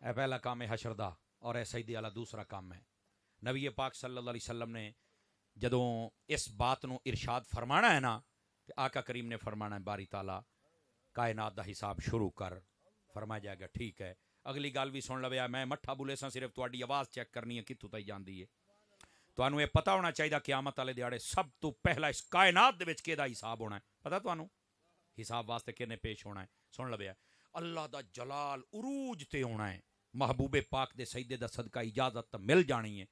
اے پہلا کام ہے حشر دا اور اے سیدی والا دوسرا کام ہے. نبی پاک صلی اللہ علیہ وسلم نے جدوں اس بات نو ارشاد فرمانا ہے نا کہ آقا کریم نے فرمانا ہے باری تعالیٰ کائنات دا حساب شروع کر. فرمایا جائے گا ٹھیک ہے. اگلی گل بھی سن لویا میں مٹھا بولے سا صرف تہاڈی آواز چیک کرنی ہے کتھوں تک جاندی ہے. تانوں یہ پتہ ہونا چاہیے قیامت والے دیہاڑے سب تو پہلا اس کائنات دے وچ کیدا حساب ہونا ہے پتہ تانوں؟ حساب واسطے کنے پیش ہونا ہے سن لویا اللہ دا جلال عروج تے ہونا ہے. محبوب پاک دے سجدے دا صدقہ اجازت تو مل جانی ہے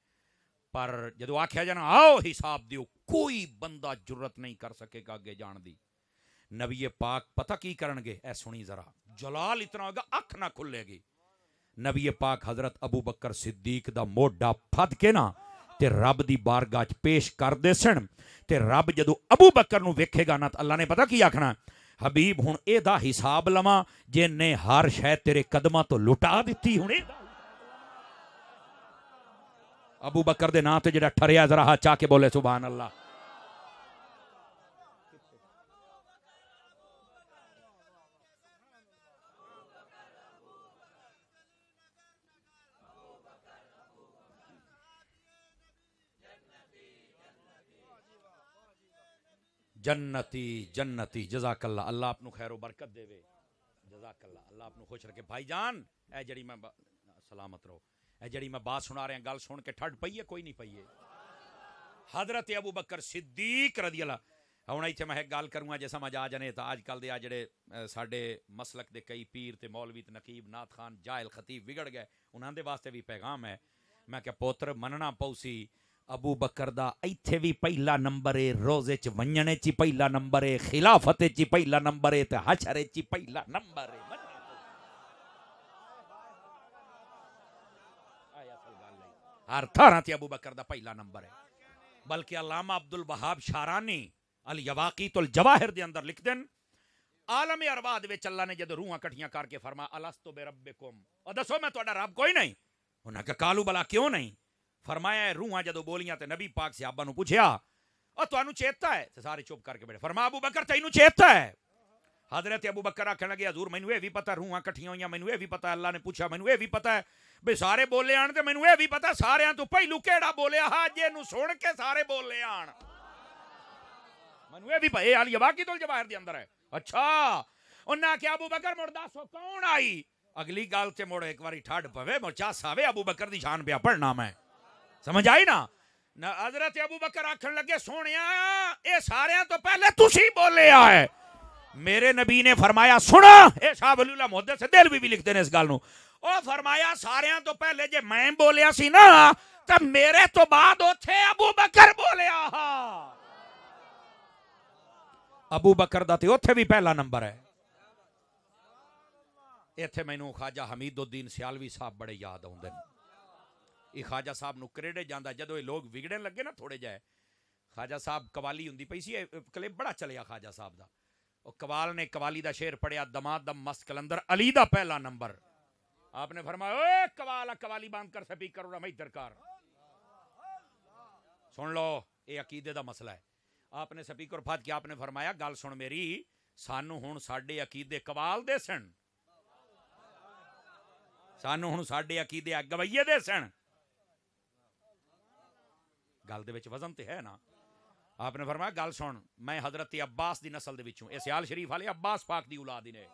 پر جدو آکھیا جانا آؤ حساب دیو کوئی بندہ جرت نہیں کر سکے گا اگے جان دی. نبی پاک پتہ کی کرن گے اے سنی ذرا جلال اتنا ہوگا اکھ نہ کھلے گی. نبی پاک حضرت ابو بکر صدیق دا موڈا پھد کے نا تے رب دی بارگاہ چ پیش کر دے سن تے رب جدو ابو بکر نو ویکھے گا نا تے اللہ نے پتہ کی آکھنا حبیب ہن اے دا حساب لواں جن نے ہر شے تیرے قدماں تو لٹا دتی. ہن ابو بکر دے نام تے جڑا ٹھریا ذرا ہاتھ چا کے بولے سبحان اللہ. جنتی جنتی جزاک اللہ. اللہ آپ نو خیر و برکت دے وے. جزاک اللہ. اللہ آپ نو خوش رکھے. بھائی جان اے جڑی میں سلامت رہو اے جڑی میں بات سنا رہے ہیں گل سن کے ٹھڈ پئی ہے کوئی نہیں پئی ہے. حضرت ابو بکر صدیق رضی اللہ ہن ایتھے میں ایک گل کروں گا جے سمجھ آ جانے تا اج کل دے آ جڑے ساڈے مسلک دے کئی پیر تے مولوی تے نقیب نعت خان جاہل خطیب بگڑ گئے انہاں دے واسطے بھی پیغام ہے. میں کہ پوتر مننا پوسی ابو بکر دا ایتھے بھی پہلا نمبر ہے روزے چ ونجنے چ پہلا نمبر ہے خلافت چ پہلا نمبر ہے تے حشر چ پہلا نمبر ہے. ہر تھاراں تے ابو بکر دا پہلا نمبر ہے. بلکہ علامہ عبد الوہاب شارانی الیواقیت الجواہر دے اندر لکھ دین عالم ارواح دے وچ اللہ نے جد روحاں کٹھیاں کر کے فرمایا الستو بربکم او دسو میں تہاڈا رب کوئی نہیں. انہاں کہ کالو بلا کیوں نہیں؟ فرمایا روحاں جدو بولیاں تے نبی پاک صحابہ نو پوچھیا او تانوں چیتا ہے تے سارے چپ کر کے بیٹھے. فرمایا ابو بکر تینوں چیتا ہے؟ حضرت ابو بکر آکھن لگے حضور مینوں اے بھی پتہ روحاں کٹھیاں ہوئیاں مینوں اے بھی پتہ. اللہ نے پوچھا مینوں اے بھی پتہ ہے بے سارے بولے آن تے مینوں اے بھی پتہ ساریاں تو پہلو کیڑا بولیا ہا جے نو سن کے سارے بولے آن. مینوں اے بھی پتہ اے علی واقعی تو الجواہر دے اندر ہے. اچھا انہاں کہ ابو بکر مڑ دسو کون آئی؟ اگلی گل تے مڑ ایک واری ٹھڈ پوے مڑ چا ساوے ابو بکر دی شان پیا پڑھنا میں سمجھ آئی نا. حضرت ابو بکر آکھن لگے سونیا اے ساریاں تو پہلے تسی بولے آئے. میرے نبی نے فرمایا سنا اے شاہ ولی اللہ محدث دہلوی بھی لکھتے ہیں اس گل نو. او فرمایا ساریاں تو پہلے جے میں بولیا سی نا تے میرے تو بعد اوتھے ابو بکر بولیا ہا. ابو بکر دا تے اوتھے بھی پہلا نمبر ہے. ایتھے مینوں خواجہ حمید الدین سیالوی صاحب بڑے یاد آوندے نے. یہ خواجہ صاحب نو کریڈٹ جاندا جدو یہ لوگ وگڑن لگے نا تھوڑے جائے خواجہ صاحب قوالی ہوندی پئی سی کلپ بڑا چلیا خواجہ صاحب دا. او قوال نے قوالی دا شعر پڑھیا دمادم مست کلندر علی دا پہلا نمبر. آپ نے فرمایا اوے قوالا قوالی بند کر سپیکر اور میں درکار سن لو اے عقیدے دا مسئلہ ہے. آپ نے سپیکر پھاد کے آپ نے فرمایا گل سن میری سانو ہن ساڈے عقیدے قوال دے سن سانو ہن ساڈے عقیدے گویے دے سن. گل دے وچ وزن تے ہے نا. آپ نے فرمایا گل سن میں حضرت عباس دی نسل دے وچوں اے سیال شریف والے عباس پاک دی اولاد نے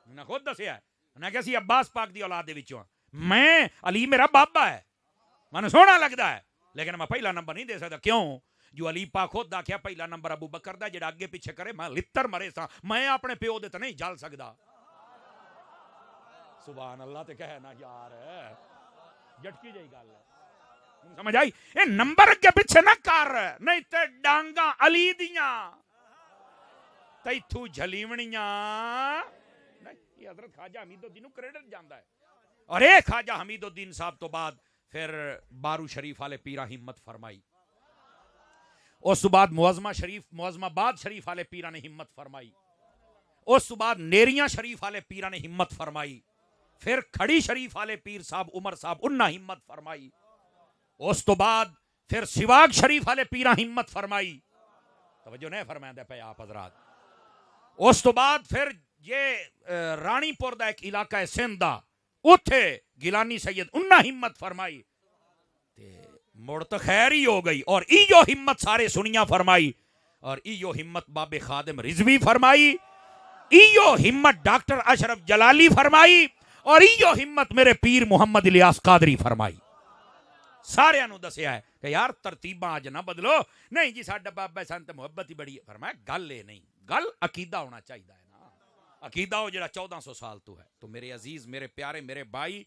انہاں خود دسیا ہے انہاں کہ اسی عباس پاک دی اولاد دے وچوں میں علی میرا بابا ہے مانوں سونا لگدا ہے لیکن میں پہلا نمبر نہیں دے سکتا. کیوں جو علی پاک خود آکھیا پہلا نمبر ابو بکر دا جڑا اگے پیچھے کرے میں لتر مرے سا میں اپنے پیو دے تے نہیں جل سکدا. سبحان اللہ تے کہنا یار جٹکی جئی گل ہے سمجھ آئی. اے نمبر کے پیچھے نہ کر نہیں تے ڈانگاں علی دیاں تیتھو جھلیونیاں نہیں. یہ حضرت خواجہ حمید الدین کریڈٹ جاندا ہے. اور اے خواجہ حمید الدین صاحب تو بعد پھر بارو شریف والے پیرا ہمت فرمائی. اس بعد معظم آباد شریف والے پیرا نے ہمت فرمائی. اس بعد نیریاں شریف والے پیرا نے ہمت فرمائی. پھر کھڑی شریف والے پیر صاحب عمر صاحب انہاں ہمت فرمائی. اس تو بعد پھر سواگ شریف والے پیرا ہمت فرمائی. توجہ نہیں فرمائیں پہ آپ حضرات. اس تو بعد پھر یہ رانی پور دا ایک علاقہ ہے سندھ دا اوتھے گیلانی سید انہاں ہمت فرمائی تے مڑ تو خیر ہی ہو گئی، اور ایو ہمت سارے سنیاں فرمائی، اور ایو ہمت باب خادم رضوی فرمائی، ایو ہمت ڈاکٹر اشرف جلالی فرمائی، اور ایو ہمت میرے پیر محمد الیاس قادری فرمائی. سارے نو دسیا ہے کہ یار ترتیباں اج نہ بدلو. نہیں جی ساڈا بابا سن تے محبت ہی بڑی ہے. فرمایا گل اے نہیں، گل عقیدہ ہونا چاہیے ہے نا. عقیدہ ہو جڑا 1400 سال تو ہے. تو میرے عزیز، میرے پیارے، میرے بھائی،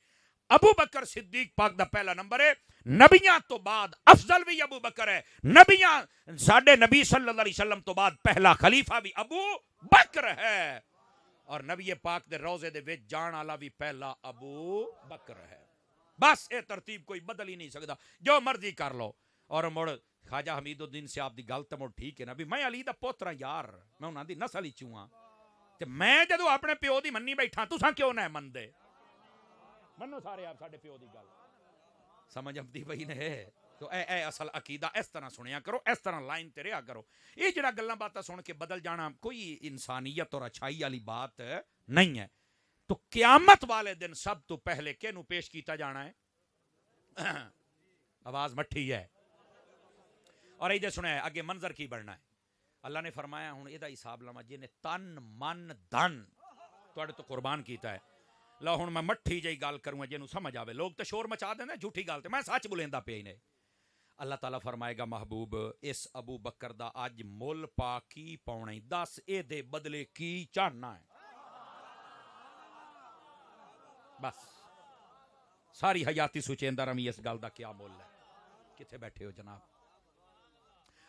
ابو بکر صدیق پاک دا پہلا نمبر ہے. نبیاں تو بعد افضل بھی ابو بکر ہے. نبیاں ساڈے نبی صلی اللہ علیہ وسلم تو بعد پہلا خلیفہ بھی ابو بکر ہے، اور نبی پاک دے روزے دے وچ جان والا بھی پہلا ابو بکر ہے. بس یہ ترتیب کوئی بدل ہی نہیں سکتا، جو مرضی کر لو. اور مڑ خواجہ حمید الدین صاحب دی گل تے مڑ ٹھیک ہے نا، بھی میں علی دا پوترا یار، میں انہاں دی نسل ہی چوں ہاں، تے میں جدوں اپنے پیو دی منی بیٹھا تساں کیوں نہ مندے؟ منو سارے آپ ساڈے پیو دی گل. سمجھ آتی پئی نے؟ تو اے اصل عقیدہ اس طرح سنیا کرو، اس طرح لائن تے رہیا کرو. یہ جڑا گلاں باتاں سن کے بدل جانا کوئی انسانیت اور اچھائی والی بات نہیں ہے. تو قیامت والے دن سب تو پہلے کینو پیش کیتا جانا ہے؟ آواز مٹھی ہے. اور ایدے سنے اگے منظر کی بڑھنا ہے. اللہ نے فرمایا ہوں یہ حساب لما جی نے تن من دن تواڈے تو قربان کیتا ہے. لو ہوں میں مٹھی جی گل کروں جنوں سمجھ آوے. لوگ تو شور مچا دیں جھوٹی گل تے میں سچ بولیندا پیا نے. اللہ تعالیٰ فرمائے گا محبوب اس ابو بکر دا اج مول پا کی پاونا، دس اے دے بدلے کی چاہنا ہے. بس ساری حیاتی سوچیندہ رمی اس گل دا کیا مول ہے. کتھے بیٹھے ہو جناب؟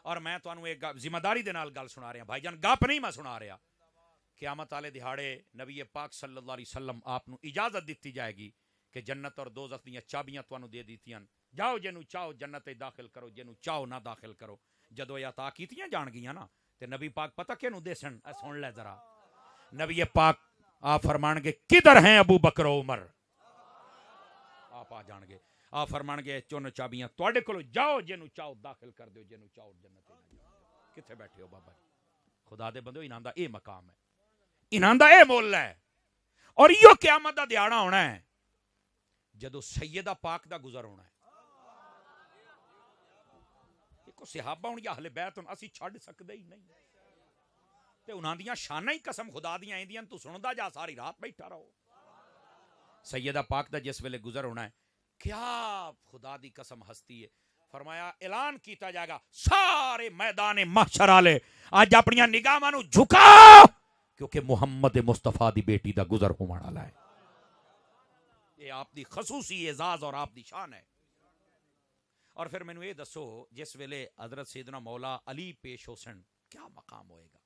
اور میں تانوں ایک ذمہ داری دے نال گل سنا رہا بھائی جان، گپ نہیں میں سنا رہا. قیامت والے دہاڑے نبی پاک صلی اللہ علیہ وسلم آپ نو اجازت دیتی جائے گی کہ جنت اور دوزخ دیاں چابیاں تانوں دے دیتیاں، جاؤ جنوں چاہو جنت داخل کرو، جنوں چاہو نہ داخل کرو. جدو یہ عطا کیتیاں جان گیاں نا تے نبی پاک پتہ کینوں دے سن؟ سن لے ذرا. نبی پاک آپ فرمان گے کدھر ہیں ابو بکر و عمر؟ آپ آ جان گے. آپ فرمان گے چون چابیاں تواڈے کولو، جاؤ جنوں چاہو داخل کر دیو، جنوں چاہو جنت. کتھے بیٹھے ہو بابا جی؟ خدا دے بندو انہاں دا اے مقام ہے، انہاں دا اے مول ہے. اور ایو قیامت دا دیہاڑا ہونا ہے جدو سیدہ پاک دا گزر ہونا ہے. دیکھو صحابہ ہوں یا اہل بیت ہوں اسی چھڑ سکدے ہی نہیں تے انہاں دیاں شاناں ہی قسم خدا دیاں ایندیاں تو سندا جا ساری رات بیٹھا رہو. سیدہ پاک دا جس ویلے گزر ہونا ہے کیا خدا دی قسم ہستی ہے. فرمایا اعلان کیتا جائے گا سارے میدان محشر والے اج اپنی نگاہاں نو جھکا، کیونکہ محمد مصطفیٰ دی بیٹی دا گزر ہونے والا ہے. یہ آپ دی خصوصی اعزاز اور آپ دی شان ہے. اور پھر مینوں یہ دسو جس ویلے حضرت سیدنا مولا علی پیش ہو سن کیا مقام ہوئے گا؟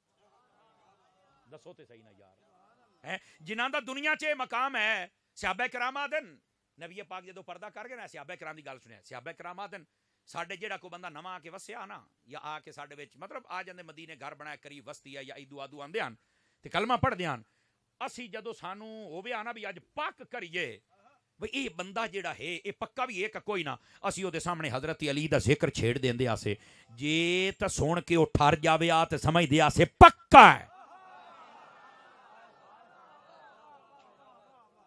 دسو تے صحیح نا یار. جنہاں دا دنیا چ مقام ہے صحابہ کرام آدن نبی پاک جدو پردہ کر گئے نا صحابہ کرام دی گل سنیا. صحابہ کرام آدن ساڈے جیڑا کو بندہ نواں آ کے وسیا نا یا آ کے ساڈے وچ مطلب آ جاندے مدینے گھر بنایا قریب وستی ہے یا ایدو آدو آندے ہن تے کلمہ پڑھ دیاں. اسی جدو سانو ہووے آنا بھی اج پاک کریے بھئی اے بندہ جیڑا ہے اے پکا بھی ہے کہ کوئی نہ، اسی او دے سامنے حضرت علی دا ذکر چھیڑ دیندے آسے جے تا سن کے او ٹھر جاوے آ تے سمجھ دے آسے پکا ہے،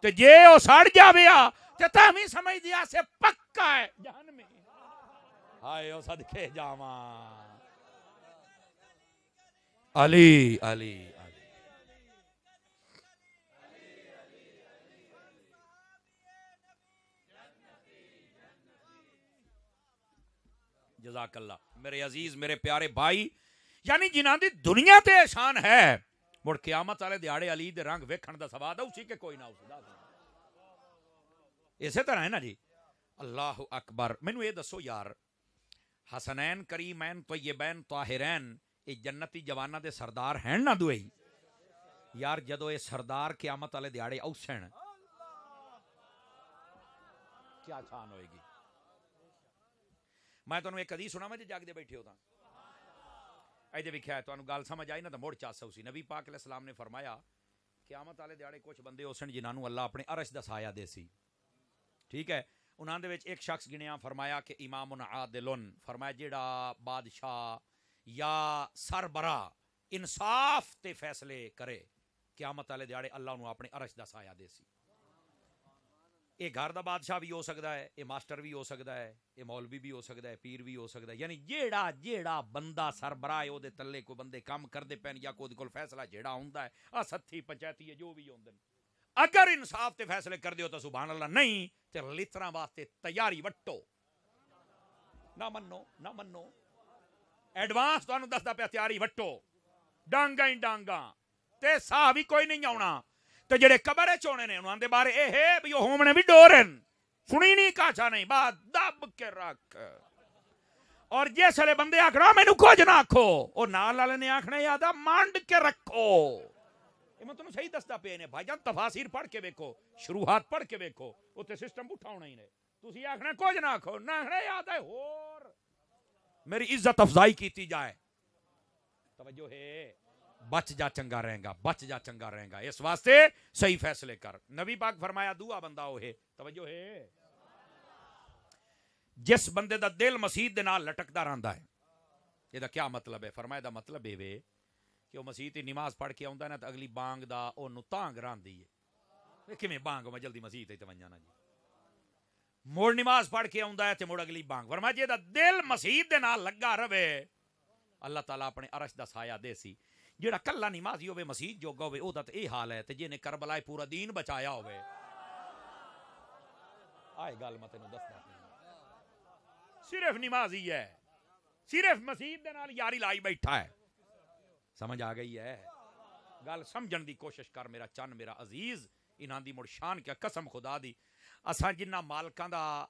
تے جے او سڑ جاوے آ تے تاویں سمجھ دے آسے پکا ہے جہنمی. ہائے او صدقے جاواں علی علی علی. جزاک اللہ. میرے عزیز میرے پیارے بھائی، یعنی جنہاں دی دنیا تے احسان ہے مڑ قیامت والے دیہاڑے علی دے رنگ ویکھن دا سواد اسی کہ کوئی نہ اسی. اسی طرح ہے نا جی. اللہ اکبر. مینوں یہ دسو یار حسنین کریمین طیبین طاہرین اے جنتی جواناں دے سردار ہیں نہ دوئی یار. جدو اے سردار قیامت والے دیہاڑے اوسن کیا شان ہوئے گی. میں تانوں ایک حدیث سنا میں جے جاگ دے بیٹھے ہو تاں ایدے ویکھیا ہے تانوں گل سمجھ آئی نا تے مڑ چاس اسی. نبی پاک علیہ السلام نے فرمایا قیامت والے دیہاڑے کچھ بندے ہوسن جنہاں نوں اللہ اپنے عرش دا سایہ دے سی. ٹھیک ہے. انہاں دے وچ ایک شخص گنیا فرمایا کہ امام عادل، فرمایا جیڑا بادشاہ یا سربراہ انصاف تے فیصلے کرے قیامت والے دیہاڑے اللہ انہوں اپنے عرش دا سایہ دے سی. یہ گھر دا بادشاہ بھی ہو سکتا ہے، یہ ماسٹر بھی ہو سکتا ہے، یہ مولوی بھی ہو سکتا ہے، پیر بھی ہو سکتا ہے، یعنی جیڑا بندہ سربراہ ہے او دے تلے کوئی بندے کام کردے پین یا کوئی کول فیصلہ جیڑا ہوندا ہے آ ستھی پنچایتی جو بھی ہوندے اگر انصاف تے فیصلے کر دیو تو سبحان اللہ، نہیں تے لتراں واسطے تیاری وٹو، نہ منو ایڈوانس تانوں دسدا پیا تیاری وٹو، ڈانگاں ہی ڈانگاں تے ساہ بھی کوئی نہیں آونا تے جڑے قبر وچ ہونے نے انہاں دے بارے اے ہے بھی او ہومنے بھی ڈورن سنی نہیں کاچا نہیں بات دب کے رکھ، اور جس ویلے بندے آکھنا مینوں کچھ نہ آکھو او نال والے نے آکھنا یادا مانڈ کے رکھو، یہ میں تمہیں صحیح دستا پے نے بھائی جان، تفاسیر پڑھ کے ویکھو، شروحات پڑھ کے ویکھو، اوتے سسٹم اٹھا ہونا ہی نے، تسی آکھنا کچھ نہ آکھو، نہ آکھنا یاد ہے ہور میری عزت افزائی کیتی جائے، توجہ ہے، بچ جا چنگا رہے گا، بچ جا چنگا رہے گا، اس واسطے صحیح فیصلے کر۔ نبی پاک فرمایا دعا بندہ وہ ہے، توجہ ہے، جس بندے دا دل مسیح دے نال لٹکدا رہندا ہے، یہ دا کیا مطلب ہے؟ فرمایا دا مطلب ہے کہ وہ مسیح دی نماز پڑھ کے آندا نا تے اگلی بانگ دا او نو تانگ راندی ہے، کیویں بانگ میں جلدی مسیح تے ونجا نا جی، موڑ نماز پڑھ کے آندا ہے تے موڑ اگلی بانگ، فرمایا جے دا دل مسیح دے نال لگا رہے اللہ تعالیٰ اپنے عرش دا سایہ دے سی، جیڑا کلا نمازی ہوے مسیح جوگا ہوے او دا تے اے حال ہے تے جے نے کربلا پورا دین بچایا ہوے، آئے گل میں تینوں دسدا صرف نمازی ہے، صرف مسیح دے نال یاری لائی بیٹھا ہے، سمجھ آ گئی ہے گل؟ سمجھن دی کوشش کر میرا چن میرا عزیز، انہاں دی مڑ شان کیا قسم خدا دی، اساں جنہ مالکاں دا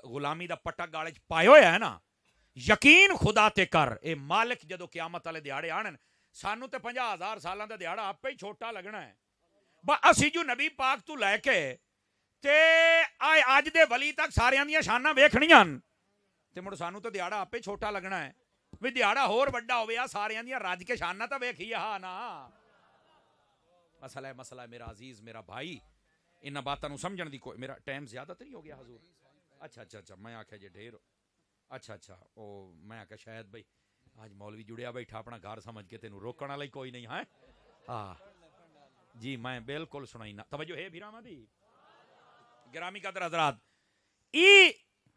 غلامی دا پٹا گالے چ پائے ہویا ہے نا، یقین خدا تے کر اے مالک جدو قیامت والے دیہاڑے آنن سانو تے 50,000 سالاں دا دیہاڑا آپ ہی چھوٹا لگنا ہے، اسی جو نبی پاک تو لے کے تے آئے اج دے ولی تک ساریاں دیاں شاناں ویکھنیاں تے مڑ سانو تے دیہاڑا آپ ہی چھوٹا لگنا ہے، بھی دیہاڑا ہور وڈا ہوے آ ساریاں دیاں رج کے شاناں تا ویکھیے ہاں نا، مسئلہ ہے میرا عزیز میرا بھائی، انہاں باتاں نو سمجھن دی کوئی، میرا ٹائم زیادہ تے نہیں ہو گیا حضور؟ اچھا میں آکھیا جے ڈھیر، اچھا او میں آکھیا شاید بھئی آج مولوی جڑیا بیٹھا اپنا گھر سمجھ کے تینوں روکن والا ہی کوئی نہیں ہے، ہاں جی میں بالکل سنائی نہ، توجہ ہے بھیراواں دی گرامی قدر حضرات، ای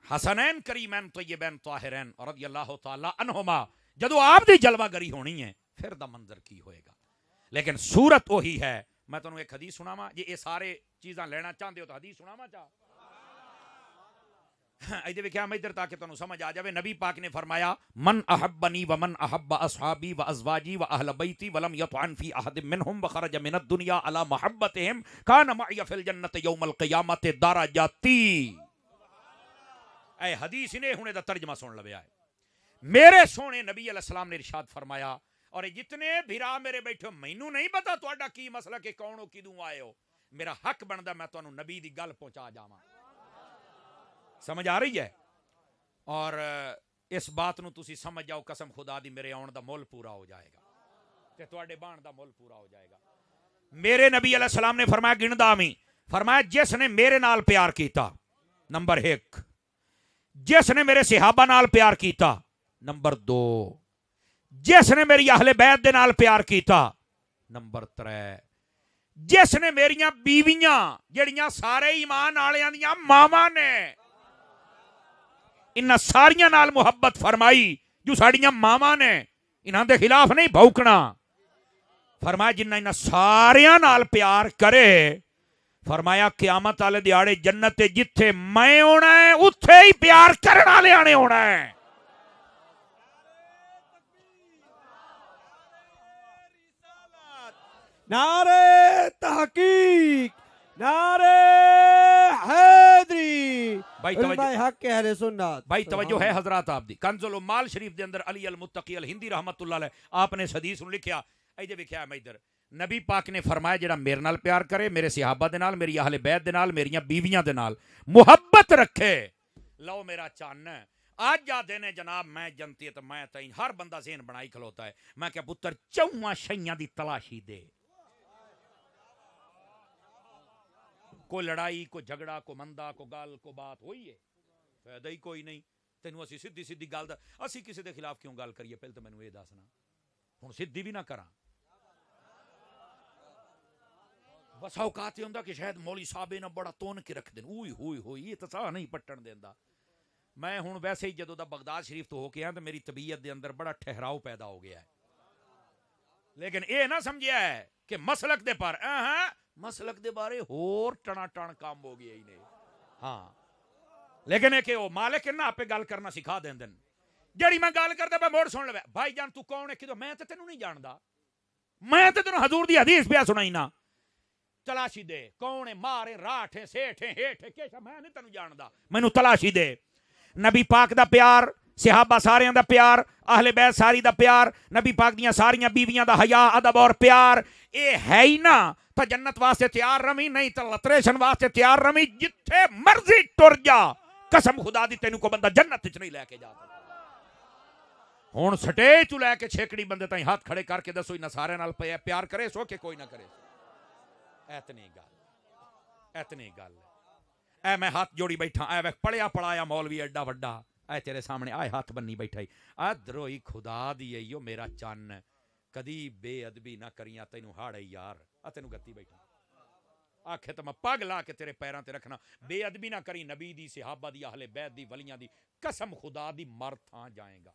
حسنین کریمین طیبین طاہرین رضی اللہ تعالی عنہما جدو آپ دی جلوہ گری ہونی ہے پھر دا منظر کی ہوئے گا، لیکن صورت وہی ہے، میں تنوں ایک حدیث سناواں، یہ سارے چیزاں لینا چاہتے ہو تو حدیث سناواں چاہ ایدے وکھیا میں ادھر تاکہ تنوں سمجھ آ جاوے، نبی پاک نے فرمایا من احبنی ومن احب اصحابی وازواجی واہل بیتی ولم یطعن فی احد منہم وخرج من الدنیا علی محبتہم کان معی فی الجنت یوم القیامت درجاتی، اے حدیث نے ہونے دا ترجمہ سن لویا ہے، میرے سونے نبی علیہ السلام نے ارشاد فرمایا، اور جتنے بھرا میرے بیٹھے مینوں نہیں پتا تہاڈا کی مسئلہ کہ کون ہو کدوں آئے ہو، میرا حق بندا میں تانوں نبی دی گل پہنچا جاواں، سمجھ آ رہی ہے؟ اور اس بات نو تسی سمجھ جاؤ قسم خدا دی میرے آن دا مول پورا ہو جائے گا تے تواڈے بان دا مول پورا ہو جائے گا۔ میرے نبی علیہ السلام نے فرمایا گندا میں فرمایا جس نے میرے نال پیار کیتا نمبر 1، جس نے میرے صحابہ نال پیار کیتا نمبر 2، جس نے میری اہل بیت دے نال پیار کیتا نمبر 3، جس نے میریاں بیویاں جڑیاں سارے ایمان آلیاں دیاں ماما نے انہاں ساریاں نال محبت فرمائی جو ساڑیاں ماما نے، انہاں دے خلاف نہیں بھوکنا، فرمایا جنہ انہاں ساریاں نال پیار کرے، فرمایا قیامت والے دیہاڑے جنت جتھے میں ہونا ہے اتھے ہی پیار کرن والے آنے ہونا ہے، نعرہ تحقیق، نعرہ حیدری، بھائی توجہ، حق اہل سنت، بھائی توجہ ہے حضرات آپ دی، کنز العمال شریف دے اندر علی المتقی الہندی رحمت اللہ علیہ آپ نے اس حدیث لکھیا، ایدے وکھیا میں ادھر نبی پاک نے فرمایا جڑا میرے نال پیار کرے، میرے صحابہ دے نال، میری اہل بیت دے نال، میریاں بیویاں دے نال محبت رکھے، لو میرا چان آج جا دینے جناب میں جنتی ہے تو میں تائیں ہر بندہ ذہن بنائی کھلوتا ہے، میں کہ پتر چواں شیاں دی تلاشی دے، کوئی لڑائی کوئی جھگڑا کوئی مندہ کوئی گال کوئی بات ہوئی ہے، فائدہ ہی کوئی نہیں، تینوں اسی سیدھی سیدھی گل دا اسی کسی دے خلاف کیوں گل کریے، پہلے تو مینوں یہ دسنا، ہن سیدھی بھی نہ کراں، بس اوقات یہ ہوندا کہ شاید مولوی صاحب نے بڑا تون کے رکھ دین اوئی ہوئی ہوئی یہ تو سا نہیں پٹن دیندا. میں ہن ویسے ہی جدوں دا بغداد شریف تو ہو کے آیا تو میری طبیعت دے اندر بڑا ٹھہراؤ پیدا ہو گیا ہے. لیکن اے نہ سمجھیا ہے کہ مسلک دے پر مسلک دے بارے ہور ٹنا ٹن کام ہو گیا ہی نہیں. ہاں لیکن کہ وہ مالک نہ آپ گل کرنا سکھا دین دن جڑی میں گل کردا میں موڑ سن لے بھائی جان تو کون ہے کہ میں تے تینوں نہیں جاندا میں تے تینوں حضور دی حدیث پیا سنائی نا تلاشی دے کون ہے مارے راٹھ ہے سیٹھ ہے ہیٹھ ہے کیسا میں نہیں تینوں جاندا مینوں تلاشی دے. نبی پاک دا پیار صحابہ ساریاں دا پیار اہل بیت ساری دا پیار نبی پاک دیاں ساریاں بیویاں دا حیا ادب اور پیار اے ہے ہی نا تا جنت واسطے تیار رمی نہیں تا لتریشن واسطے تیار رمی جتھے مرضی ٹر جا قسم خدا دی تینوں کو بندہ جنت وچ نہیں لے کے جا سکتا. ہن سٹیج تو لے کے چھیکڑی بندے تائیں ہاتھ کھڑے کر کے دسو نہ سارے نال پیار کرے سو کہ کوئی نہ کرے اتنی گل اے میں ہاتھ جوڑی بیٹھا اے پڑھیا پڑھایا مولوی ایڈا وڈا اے تیرے سامنے آئے ہاتھ بنی بیٹھا ہی ادروئی خدا دی ایو میرا چن کدی بے ادبی نہ کریاں تینوں ہاڑے یار تینوں گتی بیٹھا آکھے تو میں پگ لا کے تیرے پیراں تے رکھنا بے ادبی نہ کری نبی دی صحابہ دی اہل بیت دی ولیاں دی قسم خدا دی مر تھاں جائیں گا.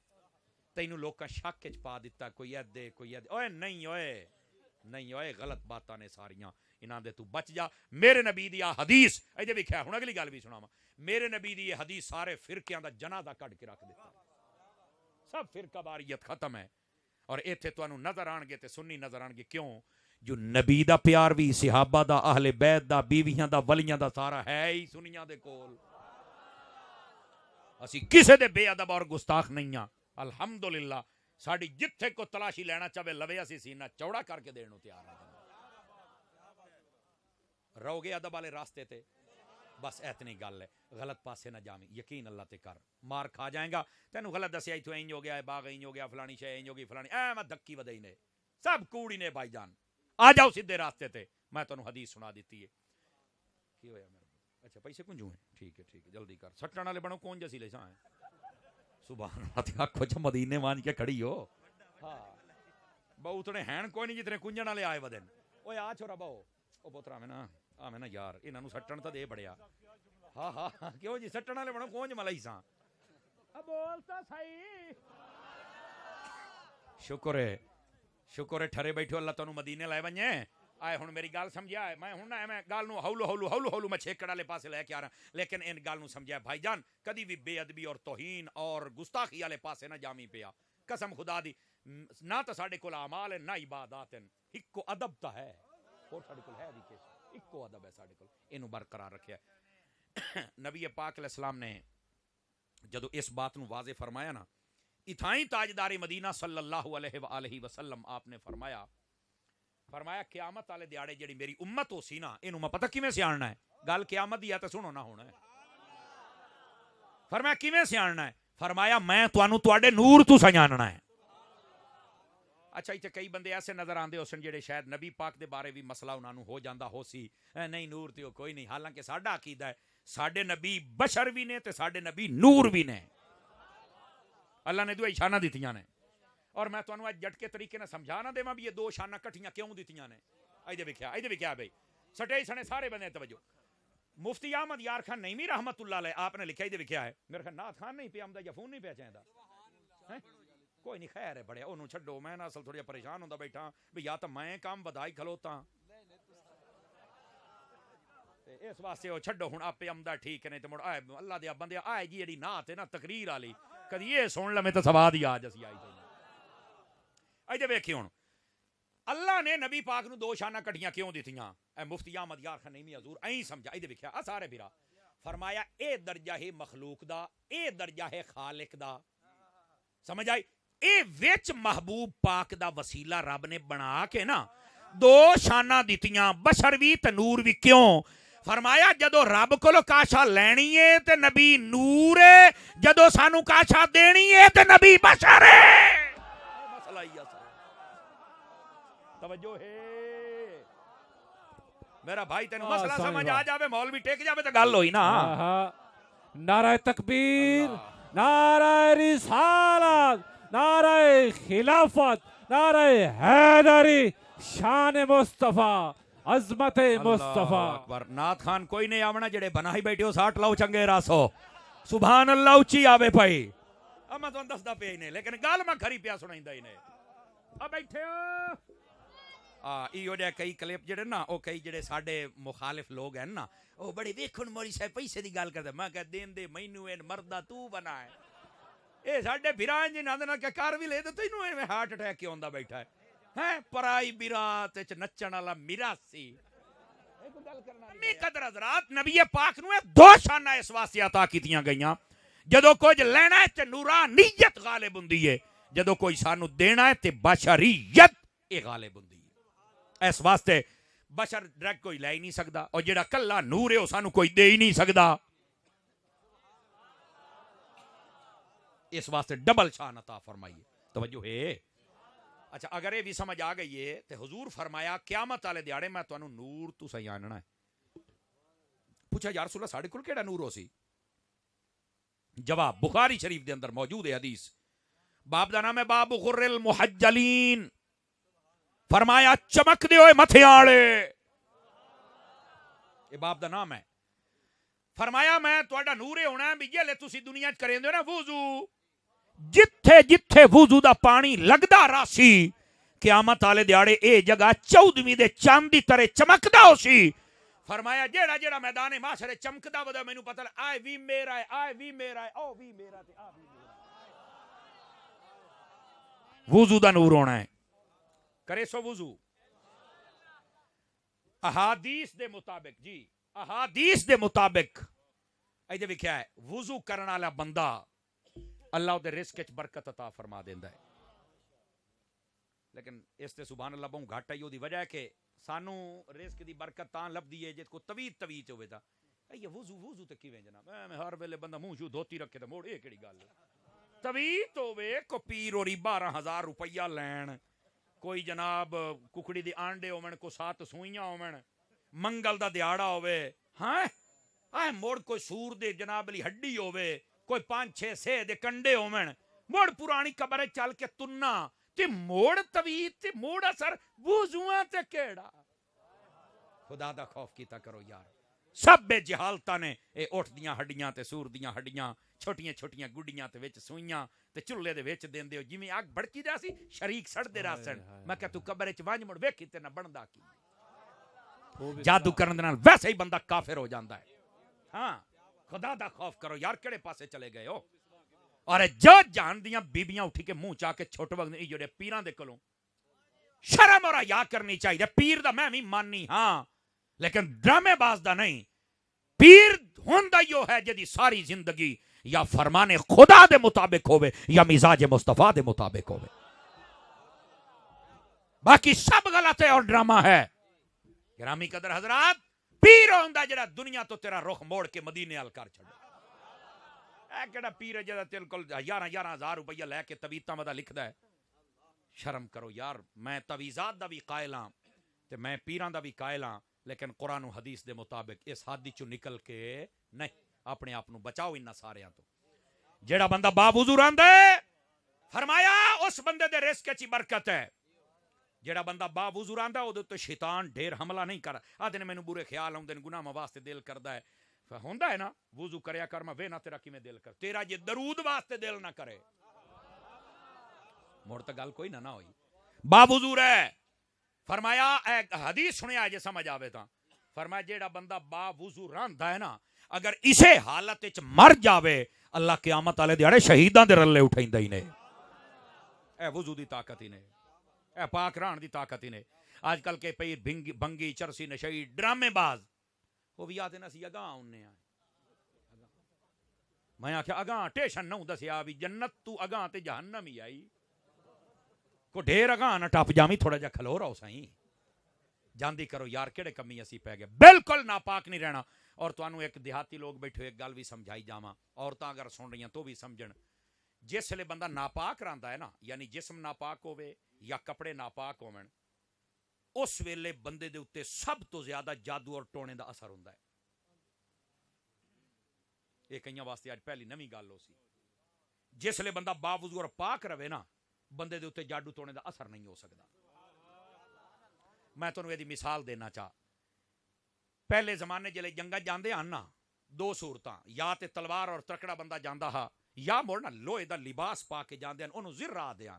تینوں لوکاں شک وچ پا دتا کوئی ایدے اوئے نہیں اوئے غلط باتاں نے ساریاں انہاں دے تو بچ جا. میرے نبی دی حدیث اے جے ویکھیا ہن اگلی گل بھی سناواں میرے نبی دی حدیث سارے فرقیاں دا جنازہ کڈ کے رکھ دیتا سب فرقہ واریت ختم ہے. اور ایتھے تانوں نظر آن گے تے سنی نظر آن گے کیوں جو نبی دا پیار بھی صحابہ دا اہل بیت دا بیویاں دا ولیاں دا سارا ہے ہی سنیاں دے کول. اسی کسے دے بے ادب اور گستاخ نہیں ہاں الحمدللہ. ساڈی جتھے کو تلاشی لینا چاہے لوے اسی سینہ چوڑا کر کے دین نوں تیار ہیں. رو گے ادب والے راستے تے بس اتنی گل ہے. غلط پاسے نہ جاویں یقین اللہ تے کر مار کھا جائیں گا. تینوں غلط دسیا ایتھوں اینج ہو گیا ہے باغ اینج ہو گیا فلانی شے اینج ہو گئی فلانی میں دھکی ودئی نے سب کوڑی نے بھائی جان آ جاؤ سیدھے راستے تے. میں تانوں حدیث سنا دیتی ہے کی ہویا میرے اچھا پیسے کنجوں ہیں ٹھیک ہے جلدی کر سٹن والے بنو کون جسی لے ساں سبحان اللہ آکھو چ مدینے وان کے کھڑی ہو. ہاں بہو اتنے ہیں کوئی نہیں جتنے کنجن والے آئے ودن اوے آ چھوڑا بہو او پتر آویں نا یار انہاں نوں سٹن تے دے بڑیا. ہاں کیوں جی سٹن والے بنو کون ملائی ساں بولتا صحیح. شکر ہے ٹھرے بیٹھو اللہ تانوں مدینے لے ونجے آئے. ہن میری گل سمجھیا ہے میں ہن میں گل نوں ہولو میں چھیکڑ والے پاسے لے کے آ رہا لیکن ان گل نوں سمجھیا بھائی جان کدی بھی بے ادبی اور توہین اور گستاخی والے پاسے نہ جامی پیا قسم خدا دی. نہ تو ساڈے کول اعمال ہیں نہ عبادات ہیں اکو ادب تا ہے اور ساڈے کول ہے بھی کہ اکو ادب ہے ساڈے کول اینو برقرار رکھیا. نبی پاک علیہ السلام نے جدو اس بات نو واضح فرمایا نا اتھائیں تاجدار مدینہ صلی اللہ علیہ وآلہ وسلم آپ نے فرمایا قیامت والے دیاڑے جڑی میری امت ہو سی نا اینو میں پتہ کیویں سیاڑنا ہے گل قیامت دی ہے تے سنو نہ ہونا ہے. فرمایا کیویں سیاڑنا ہے فرمایا میں تانوں تواڈے نور تو سیاڑنا ہے. اچھا ایتھے کئی بندے ایسے نظر آندے ہو سن جڑے شاید نبی پاک دے بارے بھی مسئلہ انہاں نوں ہو جاندا ہو سی نہیں نور تے کوئی نہیں حالانکہ ساڈا عقیدہ ہے ساڈے نبی بشر بھی نے تے ساڈے نبی نور بھی نے. اللہ نے دو شانہ دتیاں نے اور میں تانوں اج جٹ کے طریقے نال سمجھا نہ دیواں بھی یہ دو شانہ کٹھیاں کیوں دتیاں نے. ایدے ویکھیا بھائی سٹے سنے سارے بندے توجہ. مفتی احمد یار خان نعیمی رحمت اللہ علیہ آپ نے لکھا ایدے ویکھیا ہے میرے خیال نعت خان نہیں پہ آمدا یا فون نہیں پہ چیندا کوئی نہیں خیر ہے بڑے انہوں چھڈو میں اصل تھوڑا پریشان ہوندا بیٹھا بھی یا تو میں کام بدائی کھلوتا اس واسطے وہ چھڈو ہن آپ آمدا ٹھیک نہیں تے مڑ آئے اللہ دے بندے آئے جی جڑی نعت ہے نا تقریر والی کدی یہ سن لے میں تے سواد ہی آ جسی آئی تے ایدے ویکھی ہن اللہ نے نبی پاک نو دو شانہ کٹھیاں کیوں دتیاں اے مفتی احمد یار خان نعیمی حضور ایਂ سمجھا ایدے ویکھیا سارے بھرا فرمایا اے درجہ ہے مخلوق دا اے درجہ ہے خالق دا سمجھ آئی اے وچ محبوب پاک دا وسیلہ رب نے بنا کے نا دو شانہ دتیاں بشر بھی تے نور بھی کیوں فرمایا جدو رب کولو کاشا لینی ہے تے نبی نور ہے جدو سانو کاشا دینی ہے تے نبی بشر ہے. مسئلہ ہی توجہ ہے میرا بھائی تینوں مسئلہ سمجھ آ جاوے مولوی ٹیک جاوے تے گل ہوئی نا. نعرہ تکبیر نعرہ رسالت نعرہ خلافت نعرہ حیدری شان مصطفیٰ عظمت مصطفیٰ. اکبر. نات خان کوئی نہیں آونا جڑے بنائی بیٹھے ہو ساٹھ لاؤ چنگے راسو. سبحان اللہ اچھی آوے پائی. اب میں تو دستا پہ ہی نہیں لیکن گال میں کھری پیا سنائیں ہی نہیں. اب بیٹھے ہو ایو جے کئی کلپ جڑے نا او کئی جڑے ساڈے مخالف لوگ ہیں نا او بڑے ویکھن موری صاحب پیسے دی گل کرتے. میں کہ دین دے مینوں این مردا تو بنا ہے. اے ساڈے بھران جی ناں کہ کار وی لے تے تینوں ایویں ہارٹ اٹیک کیوں ہوندا بیٹھا ہے ہیں پرائی برات وچ نچن والا میراثی. امی قدر حضرات نبی پاک نو دو شاناں اس واسطے عطا کیتیاں گئیاں. جدوں کچھ لینا ہے تے نورانیت غالب ہوندی ہے. جدوں کوئی سانو دینا ہے تے بشریت اے غالب ہوندی ہے. اس واسطے بشر ڈائریکٹ کوئی لے ہی نہیں سکدا اور جڑا کلا نور ہے او سانو کوئی دے ہی نہیں سکدا. اس واسطے ڈبل شان عطا فرمائیے. توجہ ہے. اچھا اگر یہ بھی سمجھ آ گئی ہے تو حضور فرمایا قیامت والے دیاڑے میں تانوں نور تو صحیح آننا ہے. پوچھا یا رسول اللہ ساڈے کول کیڑا نور ہو سی؟ جواب بخاری شریف دے اندر موجود ہے حدیث. باب دا نام ہے باب غر المحجلین. فرمایا چمک دے ہوئے متھے والے. یہ باب دا نام ہے. فرمایا میں تہاڈا نور ہونا ہے بھی جلے تسی دنیا وچ کریندے ہو نا وضو جتھے جتھے وضو دا پانی لگدا راسی قیامت والے دیاڑے اے جگہ 14ویں دے چاند دی طرح چمکدا ہو سی. فرمایا جیڑا جیڑا میدان محشر چمکدا ودا مینوں پتہ آئے وی میرا ہے آئے وی میرا ہے او وی میرا تے آ وی میرا. وضو دا نور ہونا ہے. کرے سو وضو احادیث دے مطابق. جی احادیث دے مطابق ایدے لکھیا ہے وضو کرن والا بندہ اللہ دے رزق وچ برکت عطا فرما دیندا ہے. لیکن اس تے سبحان اللہ بہوں گھٹ ہے. دی وجہ ہے کہ سانو رزق دی برکت تاں لبدی ہے جے کو طویل ہوے تا یہ وضو تے کیویں جناب میں ہر ویلے بندہ منہ جو دھوتی رکھے تے موڑ اے کیڑی گل ہے. طویل ہوے کو پیر ہوری 12,000 روپیہ لین کوئی جناب ککڑی دی آنڈے ہومن کو 7 سوئیاں ہومن منگل دا دیہاڑا ہوے ہاں اے موڑ کوئی سور دے جناب علی ہڈی ہوے کوئی 5-6 سہ دے کنڈے ہومن موڑ پرانی قبر چل کے تننا تے موڑ طویل تے موڑ اثر وضوواں تے کیڑا. خدا دا خوف کیتا کرو یار. سب بے جہالتاں نے اے اٹھ دیاں ہڈیاں تے سور دیاں ہڈیاں چھوٹیاں چھوٹیاں گڈیاں تے وچ سوئیاں تے چولہے دے وچ دیندے ہو جویں اگ بھڑکی دا سی شریک سڑدے راسن. میں کہ تو قبر وچ ونج مڑ ویکھی تے نہ بندا کی. جادو کرن دے نال ویسے ہی بندہ کافر ہو جاندا ہے. ہاں خدا دا خوف کرو یار کیڑے پاسے چلے گئے ہو. اور جو جان دیاں بیبیاں اٹھی کے منہ چا کے چھوٹ وقت نہیں جڑے پیراں دے کولوں شرم اور حیا کرنی چاہیے. پیر دا میں بھی ماننی ہاں لیکن ڈرامے باز دا نہیں. پیر ہوندا یو ہے جدی ساری زندگی یا فرمان خدا دے مطابق ہوے یا مزاج مصطفیٰ دے مطابق ہوے. باقی سب غلط ہے اور ڈرامہ ہے. گرامی قدر حضرات پیر ہوندا جڑا دنیا تو تیرا رخ موڑ کے مدینے ال کر چھڑے. اے کیڑا پیر ہے جڑا تیرے کول 11,000 روپیہ لے کے تویتاں ودا لکھدا ہے. شرم کرو یار. میں تویزات دا بھی قائل ہاں تے میں پیراں دا بھی قائل ہاں لیکن قرآن و حدیث دے مطابق اس حادی چوں نکل کے نہیں. اپنے آپ نو بچاؤ انہاں ساریاں تو. جیڑا بندہ با وضو رہندا ہے فرمایا اس بندے دے رزق وچ برکت ہے. جیڑا بندہ با وضو رہندا او دے تے شیطان ڈھیر حملہ نہیں کر. آدھے مینوں برے خیال آوندے نے گناہ واسطے دل کردا ہے. ہوندا ہے نا وضو کریا کر میں وینا تیرا کیویں دل کر تیرا جے درود واسطے دل نہ کرے مڑ تے گل کوئی نہ ہوئی. با وضو رہ فرمایا اے حدیث سنیا جے سمجھ آوے تاں فرمایا جیڑا بندہ با وضو رہندا ہے نا اگر اسے حالت وچ مر جاوے اللہ قیامت والے دیہاڑے شہیداں دے رلے اٹھائندا ہی نے. اے وضو دی طاقت ہی نے. اے پاک رہن دی طاقت ہی نے. آج کل کے پیر بھنگی چرسی نشئی ڈرامے باز وہ بھی آدھے نا سی اگاں اننے آئے. میں آکھیا اگاں ٹیشن نہ دسیا بھی جنت تو اگاں تے جہنم ہی آئی کو ڈھیر اگاں نہ ٹپ جامی تھوڑا جا کھلو رہو سائیں. جاندی کرو یار کیڑے کمی اسی پہ گئے. بالکل ناپاک نہیں رہنا. اور تانوں ایک دیہاتی لوگ بیٹھے ایک گل بھی سمجھائی جاواں عورتاں اگر سن رہی ہیں تو بھی سمجھن. جس لے بندہ ناپاک رہندا ہے نا یعنی جسم ناپاک ہوے یا کپڑے ناپاک ہون اس ویلے بندے دے اوتے سب تو زیادہ جادو اور ٹونے دا اثر ہوندا ہے. یہ کئیاں واسطے اج پہلی نویں گل ہو سی. جس لے بندہ باوضو اور پاک رہے نا بندے دے اوتے جادو ٹونے دا اثر نہیں ہو سکدا. میں تمہیں یہ مثال دینا چاہ پہلے زمانے جلے جنگا جاندے ہن نا دو صورتاں یا تے تلوار اور تکڑا بندہ جاندا ہا یا مڑ نا لوہے دا لباس پا کے جاندے ہن اونوں زرہ دیاں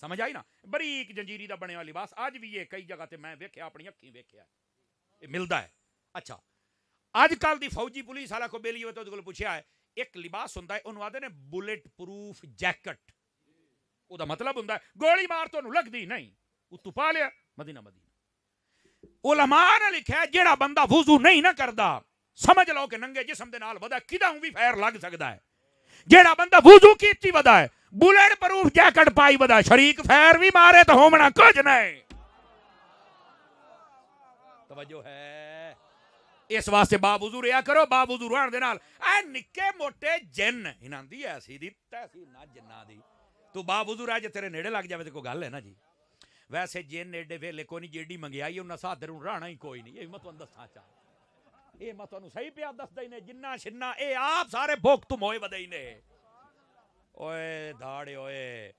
سمجھ آئی نا بریک جنجیری دا بنیا لباس اج بھی یہ کئی جگہ تے میں ویکھیا اپنی اکھیں ویکھیا یہ ملدا ہے اچھا اج کل دی فوجی پولیس والا کو بیلی ہوئے تو کول پوچھیا ہے ایک لباس ہوندا ہے اونوں آدے نے بلٹ پروف جیکٹ او دا مطلب ہوندا ہے گولی مار تو لگ دی نہیں او تو پا لیا مدینہ علماء نے لکھا ہے جیڑا بندہ وضو نہیں نہ کردا سمجھ لو کہ ننگے جسم دے نال ودا کداں بھی فیر لگ سکدا ہے جیڑا بندہ وضو کیتی ودا ہے بلٹ پروف جیکٹ پائی ودا شریک فیر بھی مارے تو ہومنا کچھ نہیں توجہ ہے اس واسطے با وضو رہیا کرو با وضو رہن دے نال اے نکے موٹے جن انہاں دی ایسی دی تحصیل نہ جناں دی تو با وضو رہ جے تیرے نیڑے لگ جاوے تے کوئی گل ہے نا جی ویسے جن نیڑے ویلے کوئی نہیں جیڑی منگیائی انہاں ساتھ روں رہنا ہی کوئی نہیں یہ میں تانوں دساں چاہ یہ میں تانوں صحیح پیا دسدا ہی نے جنہ شنہ اے آپ سارے بھوک تم ہوئے ودے ہی نے اوئے دھاڑے اوئے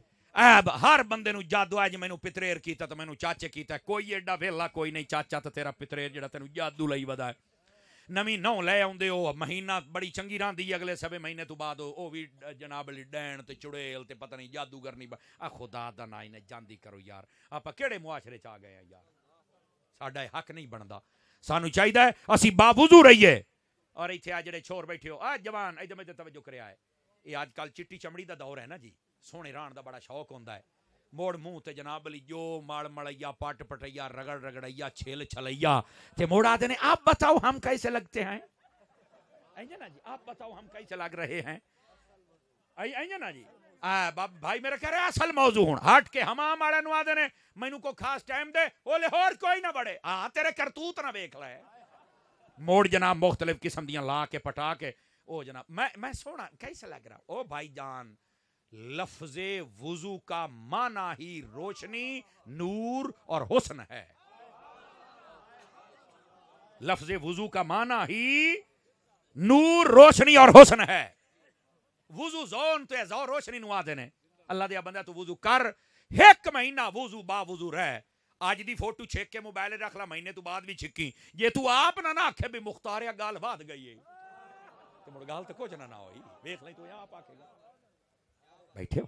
ہر بندے نو جادو ہے جی مینوں پتریر کیتا تو مینوں چاچے کیتا کوئی ایڈا ویلا کوئی نہیں چاچا تو تیرا پتریر جڑا تینوں جادو لئی ودا ہے نویں نو لے آوندے او مہینہ بڑی چنگی راندی اگلے سبے مہینے تو بعد او بھی جناب علی ڈین تے چڑیل تے پتہ نہیں جادوگر نہیں آ خدا دا نا نے جاندی کرو یار آپا کیڑے معاشرے چ آ گئے ہیں یار ساڈا حق نہیں بندا سانو چاہیے اسی باوضو رہیے اور ایتھے آ جڑے چھور بیٹھے ہو آ جوان ادھر میں توجہ کریا ہے یہ آج کل چٹی چمڑی دا دور ہے نا جی سونے ران دا بڑا شوق ہوندا ہے موڑ منہ تے جناب علی جو ماڑ مڑیا پٹ پٹیا رگڑ رگڑیا چھیل چھلیا تے موڑ آتے نے آپ بتاؤ ہم کیسے لگتے ہیں ایجا نا جی آپ بتاؤ ہم کیسے لگ رہے ہیں ایجا نا جی بھائی میرا کہہ رہے اصل موضوع ہوں ہٹ کے ہمام آڑے نو آدھے نے مینوں کو خاص ٹائم دے اولے ہور کوئی نہ بڑے تیرے کرتوت نہ ویکھ لے موڑ جناب مختلف قسم دیاں لا کے پٹا کے او جناب میں سونا کیسے لگ رہا او بھائی جان لفظ وضو کا معنی ہی روشنی نور اور حسن ہے لفظ وضو کا معنی ہی نور روشنی اور حسن ہے وضو زون تو ہے زو روشنی نو آدھے نے اللہ دیا بندہ تو وضو کر ایک مہینہ وضو با وضو رہ آج دی فوٹو چھیک کے موبائل رکھ لا مہینے تو بعد بھی چھکی یہ تو آپ نہ آکھے بھی مختاریا گال بات گئی ہے تو مڑ گال تو کچھ نہ ہوئی دیکھ لیں تو یہاں آپ آکے گا بیٹھے ہو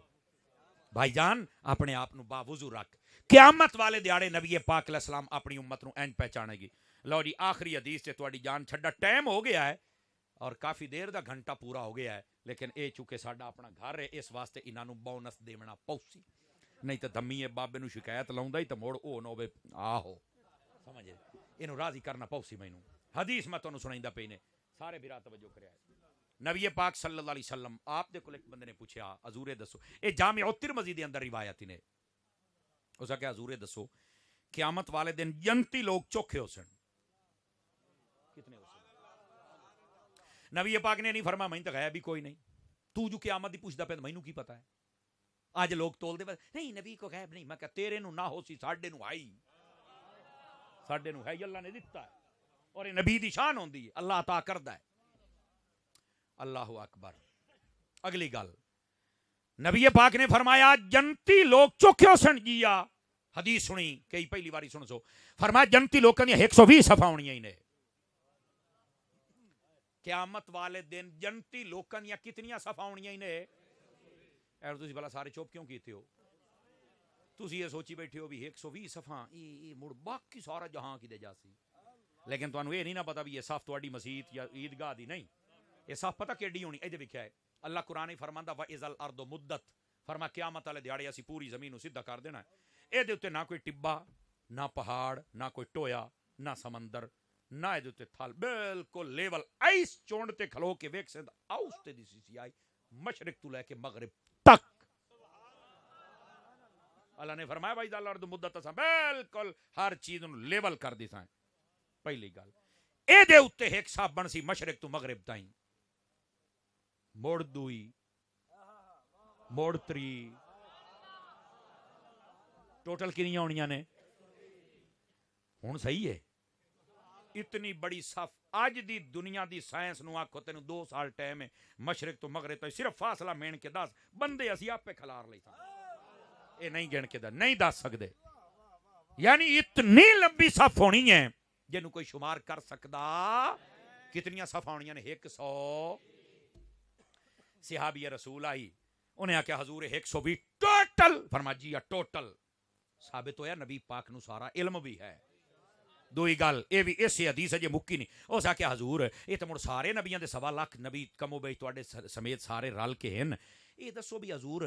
بھائی جان اپنے آپ نو با وضو رکھ قیامت والے دیاڑے نبی پاک علیہ السلام اپنی امت نو اینج پہچانے گی لو جی آخری حدیث سے تواڈی جان چھڈا ٹائم ہو گیا ہے اور کافی دیر دا گھنٹہ پورا ہو گیا ہے لیکن اے چونکہ ساڈا اپنا گھر ہے اس واسطے انہاں نو بونس دیونا پوسی نہیں تے دمی بابے نو شکایت لاوندا ہی تے موڑ او نو ہوے آہو سمجھے اینو راضی کرنا پوسی مینوں حدیث میں تانوں سنائیندا پئی نے سارے بھرا توجہ کریا نبی پاک صلی اللہ علیہ وسلم آپ دے کول ایک بندے نے پوچھا حضور دسو اے جامع ترمذی دے اندر روایت نے اس کہ حضور دسو قیامت والے دن جنتی لوگ چوکھے ہو سن کتنے ہو سن نبی پاک نے نہیں فرمایا میں تے غیب بھی کوئی نہیں تو جو قیامت دی پوچھدا پے مینوں کی پتہ ہے آج لوگ تول دے نہیں نبی کو غیب نہیں میں کہ تیرے نو نہ ہو سی ساڈے نو آئی ساڈے نو ہے اللہ نے دتا ہے اور نبی دی شان ہوندی ہے اللہ عطا کردا ہے اللہ اکبر اگلی گل نبی پاک نے فرمایا جنتی لوگ چوکھے سن جیا حدیث سنی کئی پہلی باری سن سو فرمایا جنتی لوکاں دی 120 صفاں ہونیاں ہی نے قیامت والے دن جنتی لوکاں دی کتنیاں صفاں ہونیاں ہی نے اور تسی بھلا سارے چوپ کیوں کیتے ہو تسی یہ سوچی بیٹھے ہو بھی 120 صفاں ای مڑ باقی سارا جہاں کی دے جاسی لیکن تانوں یہ نہیں نہ پتا بھی یہ صف تواڈی مسجد یا عیدگاہ دی نہیں یہ صف پتہ کیڑی ہونی اے دے لکھیا ہے اللہ قرآن ہی فرماندا وَإِذَا الْأَرْضُ مُدَّتْ فرما قیامت والے دیہاڑے اسی پوری زمین نو سیدھا کر دینا ہے اے دے اوتے نہ کوئی ٹبا نہ پہاڑ نہ کوئی ٹویا نہ سمندر نہ اے دے اوتے تھل بالکل لیول ایس چونڈ تے کھلو کے ویکھ سیندا اوس تے دی سی آئی مشرق تو لے کے مغرب تک اللہ نے فرمایا وَإِذَا الْأَرْضُ مُدَّتْ بالکل ہر چیز نو لیول کر دیساں پہلی گل اے دے اوتے ایک صاحب بن سی مشرق تو مغرب تائیں موڑ دوئی موڑ تری ٹوٹل کنیاں ہونیاں نے ہن صحیح ہے اتنی بڑی صف اج دی دنیا دی سائنس نو آکھو تینوں 2 سال ٹائم ہے مشرق تو مغرب تک صرف فاصلہ مین کے 10 بندے اسی آپ پہ کھلار لئی سان اے نہیں گن کے نہیں دس سکدے یعنی اتنی لمبی صف ہونی ہے جنوں کوئی شمار کر سکدا کتنیاں صف ہونیاں نے 100 صحابی رسول آئی انہیں آکھیا حضور 120 ٹوٹل فرما جی ٹوٹل ثابت ہویا نبی پاک نو سارا علم بھی ہے دوئی گل اے بھی اسی حدیث ہے جے مکی نہیں اس آکھیا حضور اے تے مڑ سارے نبیاں دے 1.25 لاکھ نبی کمو بیش تواڈے سمیت سارے رل کے ہیں اے دسو بھی حضور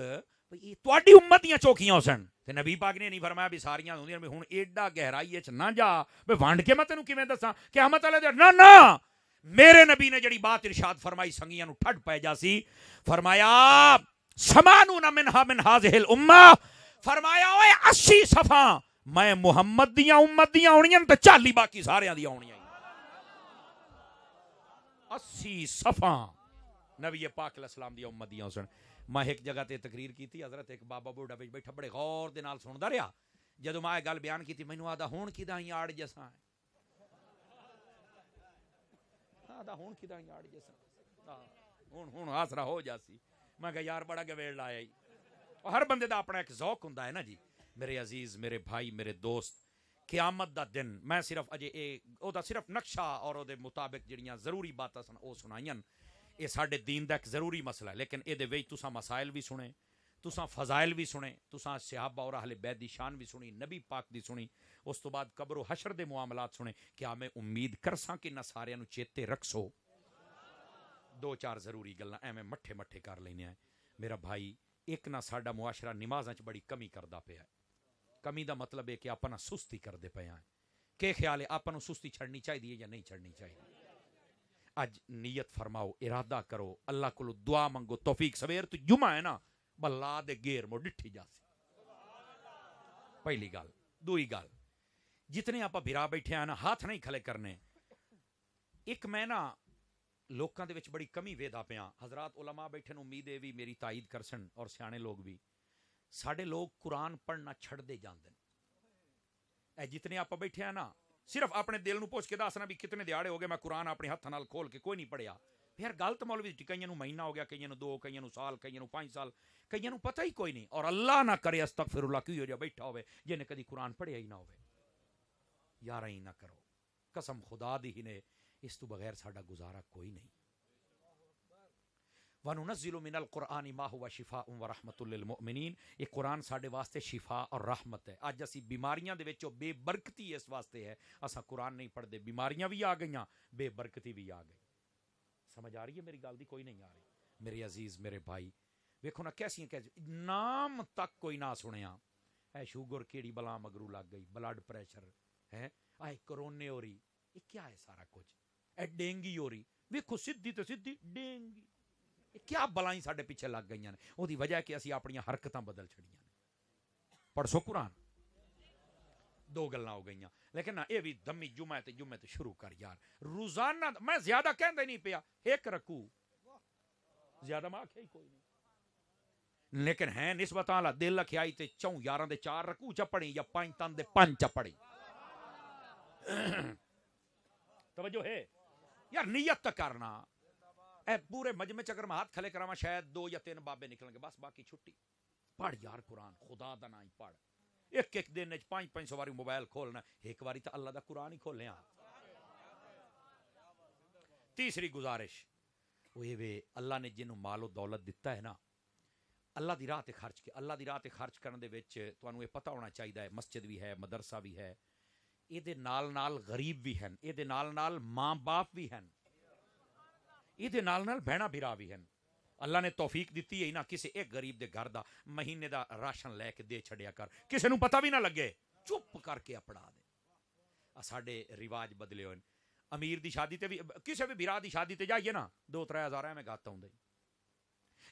بھئی تواڈی امت دیاں چوکیاں ہوسن تے نبی پاک نے نہیں فرمایا بھی ساریاں ہوندیاں ہن ایڈا گہرائی وچ نہ جا بے وانڈ کے میں تینوں کیویں دساں قیامت والے دن نہ میرے نبی نے جڑی بات ارشاد فرمائی سنگیاں نو ٹھڈ پے جاسی فرمایا سمانون منھا من ھذہ الامہ فرمایا اوے 80 صفاں میں محمد دیاں امت دیاں ہونیاں تے 40 باقی ساریاں دیاں ہونیاں 80 صفاں نبی پاک علیہ السلام دی امت دیاں سن میں ایک جگہ تے تقریر کیتی حضرت ایک بابا بوڑھا وچ بیٹھا بڑے غور دے نال سندا رہیا جدوں میں گل بیان کیتی مینوں آدا ہون کیدا یاڑ جیسا ہے آدا ہون کیدا یاڑ جیسا ہن آسرا ہو جاسی میں کہ یار بڑا گویڑ لایا ہی ہر بندے دا اپنا ایک ذوق ہوندا ہے نا جی میرے عزیز میرے بھائی میرے دوست قیامت دا دن میں صرف اجے او دا صرف نقشہ اور او دے مطابق جڑیاں ضروری باتاں سن او سنائیاں اے ساڈے دین دا ایک ضروری مسئلہ ہے لیکن اے دے وچ تساں مسائل بھی سنے تساں فضائل بھی سنے تساں صحابہ اور اہل بیت دی شان بھی سنی نبی پاک دی سنی اس تو بعد قبر و حشر دے معاملات سنے کیا میں امید کرساں کہ نہ ساریاں نو چیتے رکھسو دو چار ضروری گلاں ایویں مٹھے مٹھے کر لینے ہیں میرا بھائی ایک نہ ساڈا معاشرہ نمازاں چ بڑی کمی کردا پیا ہے کمی دا مطلب ہے کہ اپنا سستی کردے پے ہیں کہ خیال ہے اپنا سستی چھڑنی چاہیے یا نہیں چھڑنی چاہیے اج نیت فرماؤ ارادہ کرو اللہ کو دعا منگو توفیق سویر تو جمعہ ہے نا بلا دے گیر مو ڈٹھی جاسی پہلی گل دوئی گل جتنے آپ بھرا بیٹھے ہیں نا ہاتھ نہیں کھلے کرنے ایک میں نا لوکاں دے وچ بڑی کمی ویدا پیاں حضرات علماء بیٹھے نو امید ہے بھی میری تائید کرسن اور سیانے لوگ بھی ساڈے لوگ قرآن پڑھنا چھڑ دے جاندے اے جتنے آپ بیٹھے ہیں نا صرف اپنے دل نو پوچھ کے دسنا بھی کتنے دیہاڑے ہو گئے میں قرآن اپنے ہاتھ نال کھول کے کوئی نہیں پڑھیا پھر غلط مولوی کئیاں نو مہینہ ہو گیا کئیاں نو 2 کئیاں نو سال کئیاں نو 5 سال کئیاں نو پتہ ہی کوئی نہیں اور اللہ نہ کرے استغفر اللہ کی ہو جا بیٹھا ہوئے جنے کدی قرآن پڑھیا ہی نہ ہوئے یار ہی نہ کرو قسم خدا دی ہی نے اس تو بغیر ساڈا گزارا کوئی نہیں وَنُنَزِّلُ مِنَ الْقُرْآنِ مَا هُوَ شِفَاءٌ وَرَحْمَةٌ لِّلْمُؤْمِنِينَ یہ قرآن ساڈے واسطے شفا اور رحمت ہے اج اسی بیماریاں دے وچوں بے برکتی اس واسطے ہے اساں قرآن نہیں پڑھدے بیماریاں بھی آ گئیاں بے برکتی بھی آ گئی سمجھ آ رہی ہے میری گل دی کوئی نہیں آ رہی میرے عزیز میرے بھائی ویکھو نا کیسی نام تک کوئی نہ سنیا اے شوگر کیڑی بلا مگرو لگ گئی بلڈ پریشر ہے اے کرونے ہو رہی یہ کیا ہے سارا کچھ اے ڈینگی ہو رہی ویکھو سدھی تے سدھی ڈینگی کیا بلائیں ساڈے پیچھے لگ گئی ہیں وہ دی وجہ ہے کہ اسی اپنی حرکتاں بدل چھڑیاں پڑھسو قرآن دو گلاں ہو گئیاں لیکن نہ اے بھی دمی جمعہ تے شروع کر یار روزانہ میں زیادہ کہندے نہیں پیا ایک رکوع زیادہ میں آکھیا ہی کوئی نہیں لیکن ہیں نسبت اعلی دل رکھیائی تے 4 یاراں دے 4 رکوع چ پڑھی یا 5 تن دے 5 چ پڑھی توجہ ہے یار نیت تا کرنا اے پورے مجمع چ اگر میں ہاتھ کھلے کراواں شاید 2 یا 3 بابے نکلن گے بس باقی چھٹی پڑھ یار قرآن خدا دا نام پڑھ ایک دن وچ 500 واری موبائل کھولنا ایک واری تے اللہ دا قرآن ہی کھولیا تیسری گزارش اوے وے اللہ نے جنوں مال و دولت دتا ہے نا اللہ دی راہ تے خرچ کے اللہ دی راہ تے خرچ کرن دے وچ تانوں یہ پتہ ہونا چاہیے ہے مسجد بھی ہے مدرسہ بھی ہے اے دے نال نال غریب بھی ہیں اے دے نال نال ماں باپ بھی ہیں اے دے نال نال بہنا بھرا بھی ہیں اللہ نے توفیق دیتی ہے نا کسی ایک غریب دے گھر دا مہینے دا راشن لے کے دے چھڑیا کر کسی نو پتہ بھی نہ لگے چپ کر کے اپڑا دے ساڈے رواج بدلے ہوئے امیر دی شادی تے بھی کسی بھی بھرا دی شادی تے جائیے نا 2-3 ہزار میں گاتا ہوں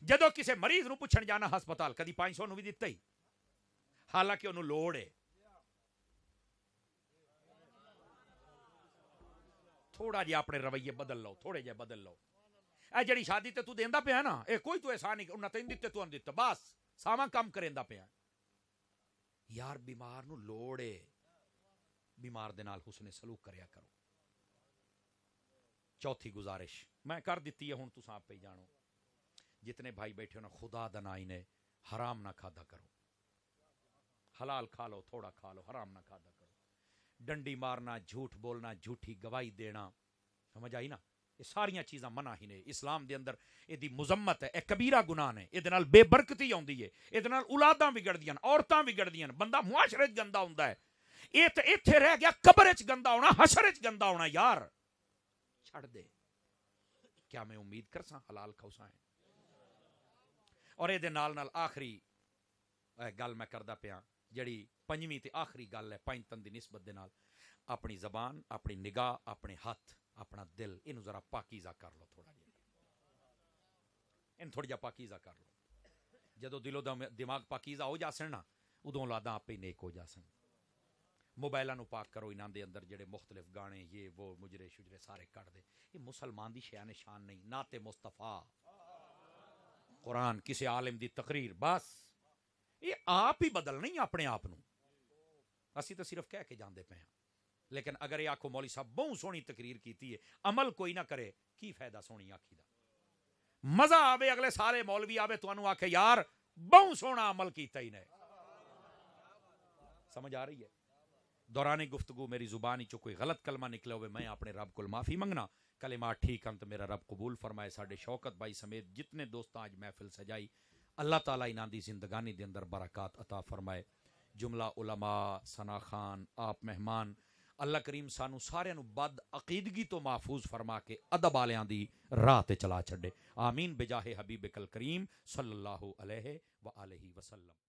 جدو کسی مریض نو پوچھن جانا ہسپتال کدی 500 نو بھی دتا ہی حالانکہ انہوں لوڑ ہے تھوڑا جہا اپنے رویے بدل لو تھوڑے جہے بدل لو اے جڑی شادی تے تو دیندا پیا نا اے کوئی تو احسان نہیں انہاں تین دتے تو ان دتا بس ساواں کم کریندا پیا یار بیمار نو لوڑ ہے بیمار دے نال حسن سلوک کریا کرو چوتھی گزارش میں کر دیتی ہے ہن تساں آپ پہ جانو جتنے بھائی بیٹھے ہو نا خدا دا نام نے حرام نہ کھادا کرو حلال کھا لو تھوڑا کھا لو حرام نہ کھادا کرو. ڈنڈی مارنا جھوٹ بولنا جھوٹی گواہی دینا سمجھ آئی نا یہ ساریاں چیزاں منع ہی نے اسلام دے اندر یہ مذمت ہے. اے کبیرہ گناہ نے یہ بے برکتی آتی ہے یہ اولاداں بگڑدیاں عورتاں بگڑدیاں بندہ معاشرے چ گندا ہوندا ہے. یہ تے ایتھے رہ گیا قبر چ گندا ہونا حشر چ گندا ہونا. یار چھڑ دے کیا میں امید کرساں حلال کھوساں اور یہ نال نال آخری گل میں کردا پیا جڑی پنجویں تے آخری گل ہے پنجتن دی نسبت دے نال اپنی زبان اپنی نگاہ اپنے ہاتھ اپنا دل انہوں ذرا پاکیزہ کر لو تھوڑا جہا ان تھوڑا جہا پاکیزہ کر لو. جدو دل و دماغ پاکیزہ ہو جاسن نا ادوں اولاداں آپ ہی نیک ہو جاسن. موبائلاں نو پاک کرو انہاں دے اندر جڑے مختلف گانے یہ وہ مجرے شجرے سارے کٹ دے. یہ مسلمان دی شان شان نہیں نعت مصطفیٰ قرآن کسی عالم دی تقریر بس یہ آپ ہی بدل نہیں اپنے آپ نو. اسی تو صرف کہہ کے جاندے پے ہیں لیکن اگر یہ آکھو مولوی صاحب بہت سونی تقریر کیتی ہے عمل کوئی نہ کرے کی فائدہ سونی آکھی دا. مزہ آوے اگلے سارے مولوی آوے تو انو آکھے یار بہت سونا عمل کیتا ہی نہیں. سمجھ آ رہی ہے. دوران گفتگو میری زبانی چو کوئی غلط کلمہ نکلے ہوئے میں اپنے رب کو معافی منگنا. کلمات ٹھیک ہن تو میرا رب قبول فرمائے. ساڈے شوکت بھائی سمیت جتنے دوستاں آج محفل سجائی اللہ تعالیٰ انہاں دی زندگانی دے اندر برکات عطا فرمائے. جملہ علماء ثنا خان آپ مہمان اللہ کریم سانو سارے نو بد عقیدگی تو محفوظ فرما کے ادب والیاں دی راہ تے چلا چھڈے. آمین بجاہ حبیبک الکریم صلی اللہ علیہ وآلہ وسلم.